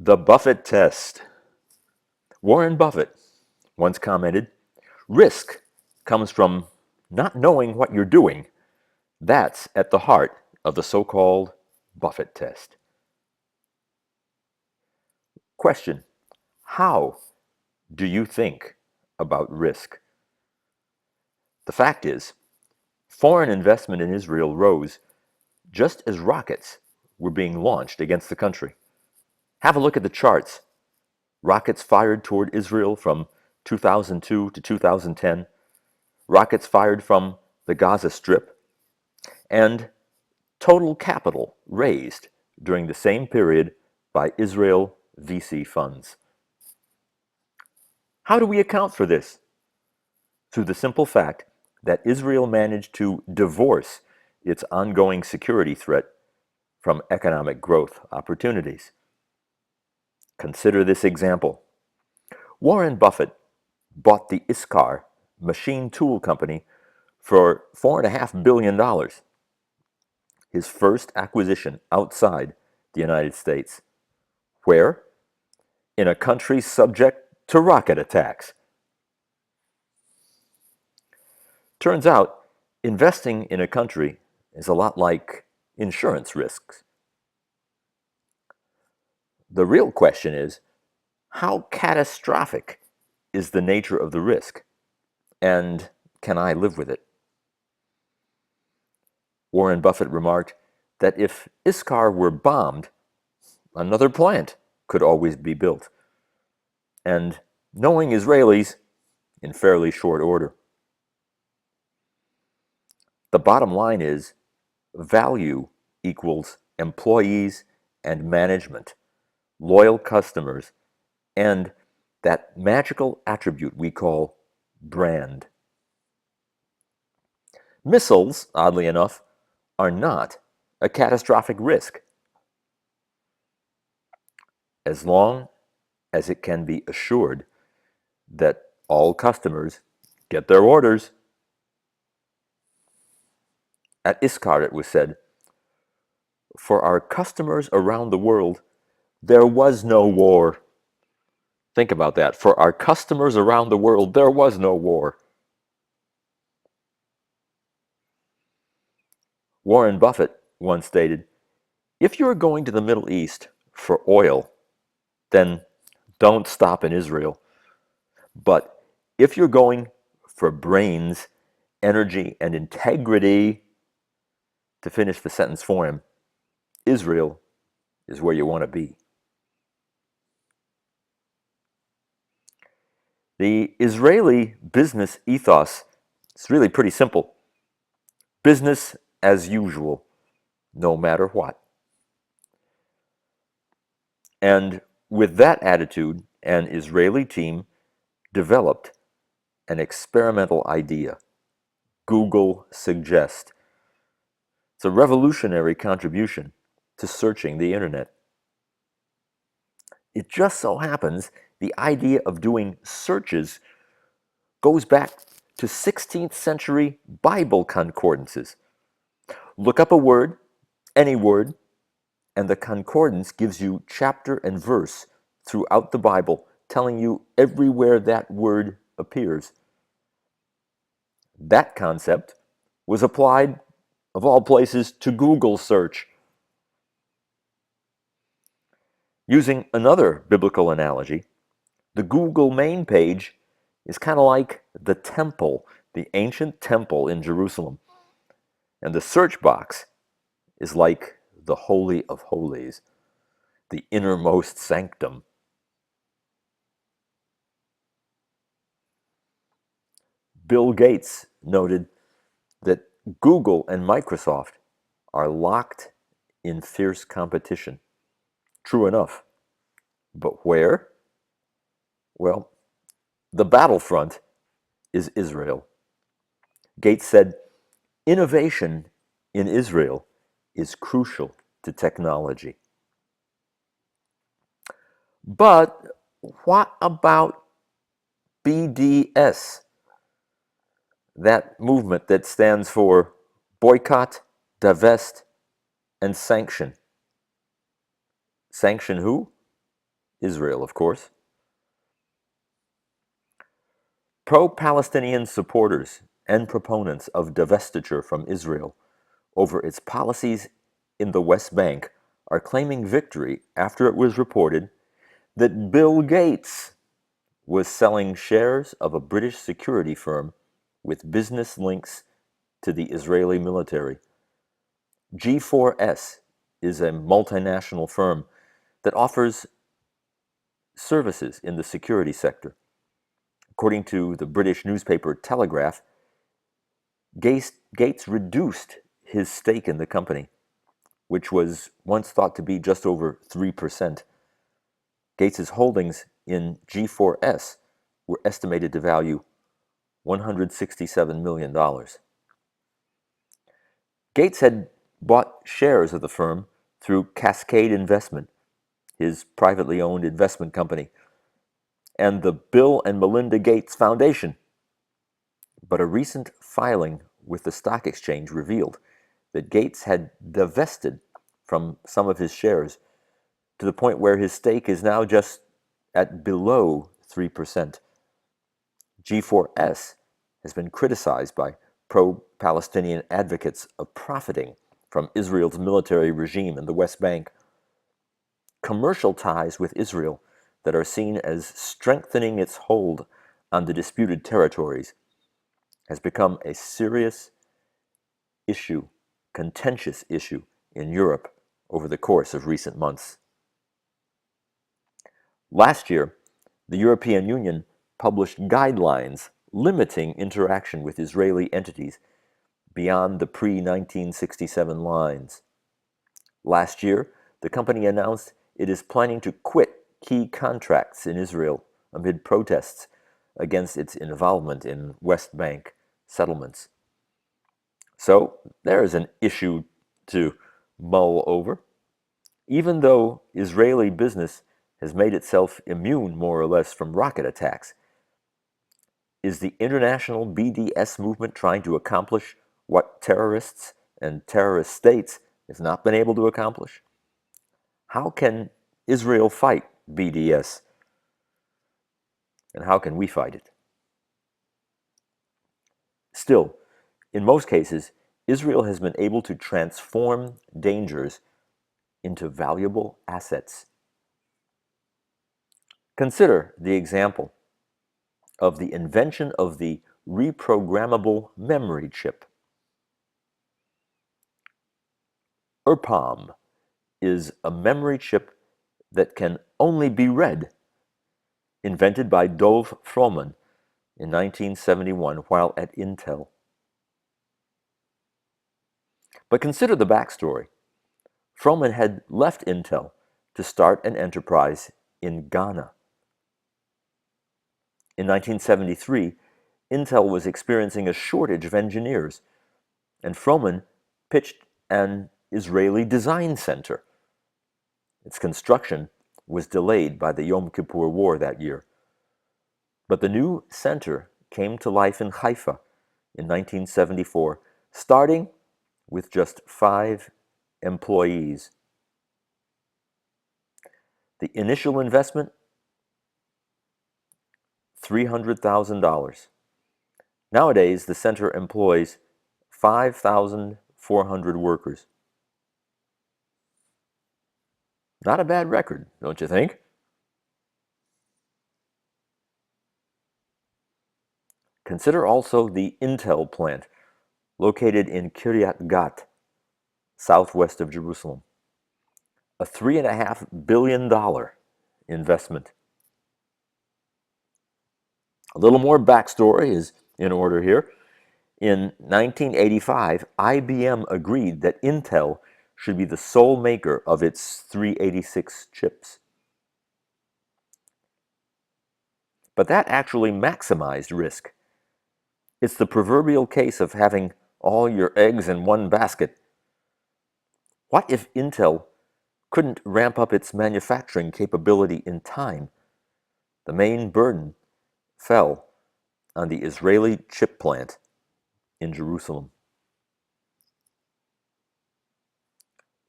The Buffett test. Warren Buffett once commented, risk comes from not knowing what you're doing. That's at the heart of the so-called Buffett test. Question: how do you think about risk? The fact is, foreign investment in Israel rose just as rockets were being launched against the country. Have a look at the charts. Rockets fired toward Israel from 2002 to 2010, rockets fired from the Gaza Strip, and total capital raised during the same period by Israel VC funds. How do we account for this? Through the simple fact that Israel managed to divorce its ongoing security threat from economic growth opportunities. Consider this example. Warren Buffett bought the ISCAR machine tool company for $4.5 billion, his first acquisition outside the United States. Where? In a country subject to rocket attacks. Turns out, investing in a country is a lot like insurance risks. The real question is, how catastrophic is the nature of the risk, and can I live with it? Warren Buffett remarked that if ISCAR were bombed, another plant could always be built, and knowing Israelis, in fairly short order. The bottom line is, value equals employees and management, loyal customers, and that magical attribute we call brand. Missiles, oddly enough, are not a catastrophic risk, as long as it can be assured that all customers get their orders. At ISCAR, it was said, for our customers around the world, there was no war. Think about that. For our customers around the world, there was no war. Warren Buffett once stated, if you're going to the Middle East for oil, then don't stop in Israel. But if you're going for brains, energy, and integrity, to finish the sentence for him, Israel is where you want to be. The Israeli business ethos is really pretty simple. Business as usual, no matter what. And with that attitude, an Israeli team developed an experimental idea, Google Suggest. It's a revolutionary contribution to searching the internet. It just so happens the idea of doing searches goes back to 16th century Bible concordances. Look up a word, any word, and the concordance gives you chapter and verse throughout the Bible, telling you everywhere that word appears. That concept was applied, of all places, to Google search. Using another biblical analogy, the Google main page is kind of like the temple, the ancient temple in Jerusalem. And the search box is like the Holy of Holies, the innermost sanctum. Bill Gates noted that Google and Microsoft are locked in fierce competition. True enough. But where? Well, the battlefront is Israel. Gates said, innovation in Israel is crucial to technology. But what about BDS? That movement that stands for boycott, divest, and sanction. Sanction who? Israel, of course. Pro-Palestinian supporters and proponents of divestiture from Israel over its policies in the West Bank are claiming victory after it was reported that Bill Gates was selling shares of a British security firm with business links to the Israeli military. G4S is a multinational firm that offers services in the security sector. According to the British newspaper Telegraph, Gates reduced his stake in the company, which was once thought to be just over 3%. Gates's holdings in G4S were estimated to value $167 million. Gates had bought shares of the firm through Cascade Investment, his privately owned investment company, and the Bill and Melinda Gates Foundation. But a recent filing with the stock exchange revealed that Gates had divested from some of his shares to the point where his stake is now just at below 3%. G4S has been criticized by pro-Palestinian advocates of profiting from Israel's military regime in the West Bank. Commercial ties with Israel that are seen as strengthening its hold on the disputed territories has become a serious issue, contentious issue in Europe over the course of recent months. Last year, the European Union published guidelines limiting interaction with Israeli entities beyond the pre-1967 lines. Last year, the company announced it is planning to quit key contracts in Israel amid protests against its involvement in West Bank settlements. So there is an issue to mull over. Even though Israeli business has made itself immune more or less from rocket attacks, is the international BDS movement trying to accomplish what terrorists and terrorist states have not been able to accomplish? How can Israel fight BDS? And how can we fight it? Still, in most cases, Israel has been able to transform dangers into valuable assets. Consider the example of the invention of the reprogrammable memory chip. ERPAM is a memory chip that can only be read, invented by Dov Froman in 1971 while at Intel. But consider the backstory. Froman had left Intel to start an enterprise in Ghana. In 1973, Intel was experiencing a shortage of engineers, and Froman pitched an Israeli design center. Its construction was delayed by the Yom Kippur War that year. But the new center came to life in Haifa in 1974, starting with just 5 employees. The initial investment, $300,000. Nowadays, the center employs 5,400 workers. Not a bad record, don't you think? Consider also the Intel plant, located in Kiryat Gat, southwest of Jerusalem. A $3.5 billion investment. A little more backstory is in order here. In 1985, IBM agreed that Intel should be the sole maker of its 386 chips. But that actually maximized risk. It's the proverbial case of having all your eggs in one basket. What if Intel couldn't ramp up its manufacturing capability in time? The main burden fell on the Israeli chip plant in Jerusalem.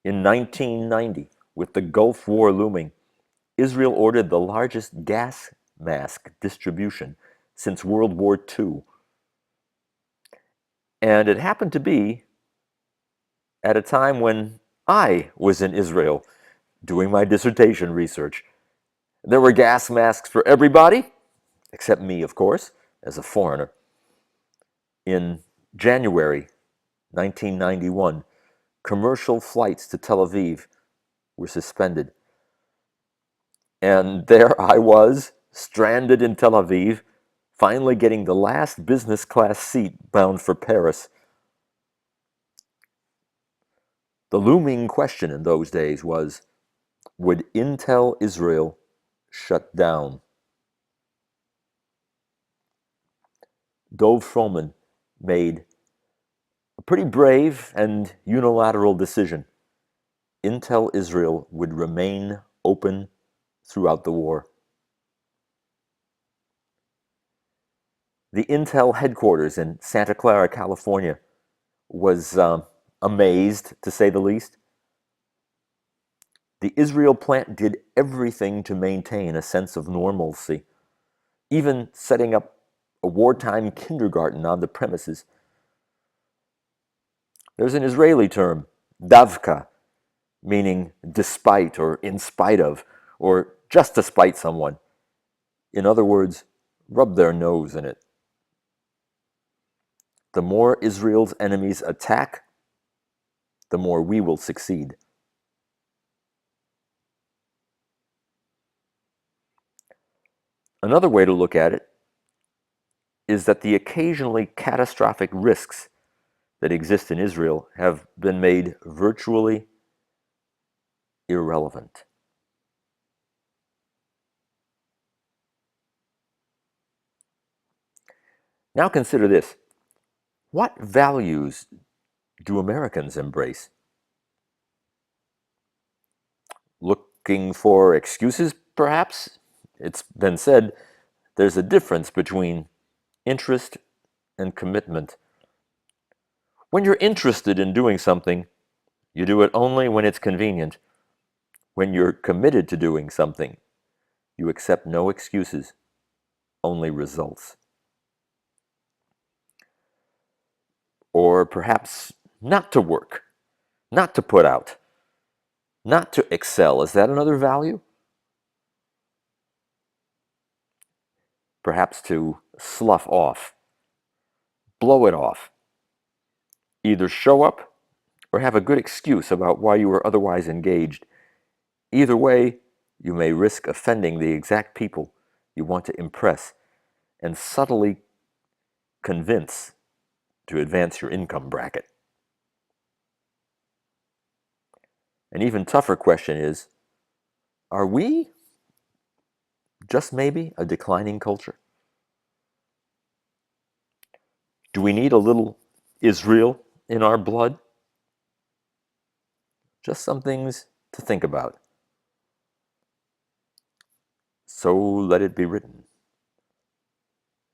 In 1990, with the Gulf War looming, Israel ordered the largest gas mask distribution since World War II. And it happened to be at a time when I was in Israel doing my dissertation research. There were gas masks for everybody, except me, of course, as a foreigner. In January 1991, commercial flights to Tel Aviv were suspended. And there I was, stranded in Tel Aviv, finally getting the last business class seat bound for Paris. The looming question in those days was, would Intel Israel shut down? Dov Froman made a pretty brave and unilateral decision. Intel Israel would remain open throughout the war. The Intel headquarters in Santa Clara, California, was amazed, to say the least. The Israel plant did everything to maintain a sense of normalcy, even setting up a wartime kindergarten on the premises. There's an Israeli term, davka, meaning despite or in spite of, or just to spite someone. In other words, rub their nose in it. The more Israel's enemies attack, the more we will succeed. Another way to look at it is that the occasionally catastrophic risks that exist in Israel have been made virtually irrelevant. Now consider this. What values do Americans embrace? Looking for excuses, perhaps? It's been said there's a difference between interest and commitment. When you're interested in doing something, you do it only when it's convenient. When you're committed to doing something, you accept no excuses, only results. Or perhaps not to work, not to put out, not to excel. Is that another value? Perhaps to slough off, blow it off. Either show up or have a good excuse about why you were otherwise engaged. Either way, you may risk offending the exact people you want to impress and subtly convince to advance your income bracket. An even tougher question is, are we just maybe a declining culture? Do we need a little Israel in our blood? Just some things to think about. So let it be written.